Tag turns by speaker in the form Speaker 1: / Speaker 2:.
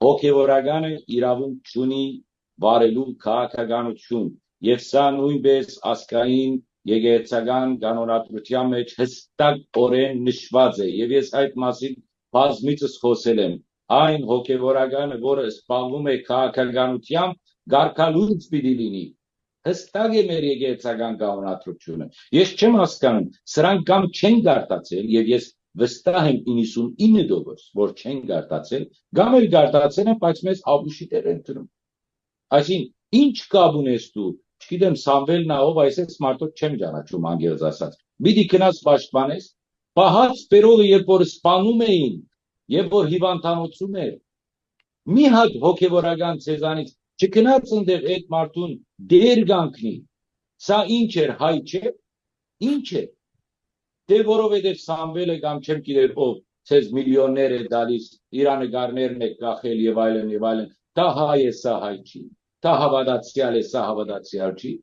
Speaker 1: հոգևորականը իրավունք չունի վարելու քաղաքականություն, եւ սա նույնպես ազգային եկեղեցական կանոնադրության մեջ հստակորեն նշված է, եւ ես այդ մասին բազմիցս խոսել եմ, այն հոգևորականը, որը սպառնում է քաղաքականությամբ, գարկալույց պիտի լինի, հստակ է մեր եկեղեցական կանոնադրությունը, ես չեմ հասկանում, սրանք կամ չեն գարտացել, եւ ես վստահ եմ 99%, որ չեն գարտացել, կամ էլ գարտացել են, բայց մեզ ապուշի տեղ են դնում, այսինքն ինչ կապ ունես դու, չգիտեմ Սամվելն ա ով, այսպես մարդոց չեմ ճանաչում անգերս ասած, պիտի գնաս պաշտպանես, պահած բերողը երբ որ սպանում էին, երբ որ հիվանդանոցում էր, մի հատ հոգևորական ցեզանից չգնաց այնտեղ այդ մարդուն դեր կանգնի, սա ինչ էր, հայ չէ, ինչ է, դե որովհետև Սամվելը կամ չեմ գիտեր ով, ցեզ միլիոններ է տալիս, իր նկարներն է կախել եւ այլն, դա հայ է, սա հայ չի, դա հավատացյալ է, սա հավատացյալ չի,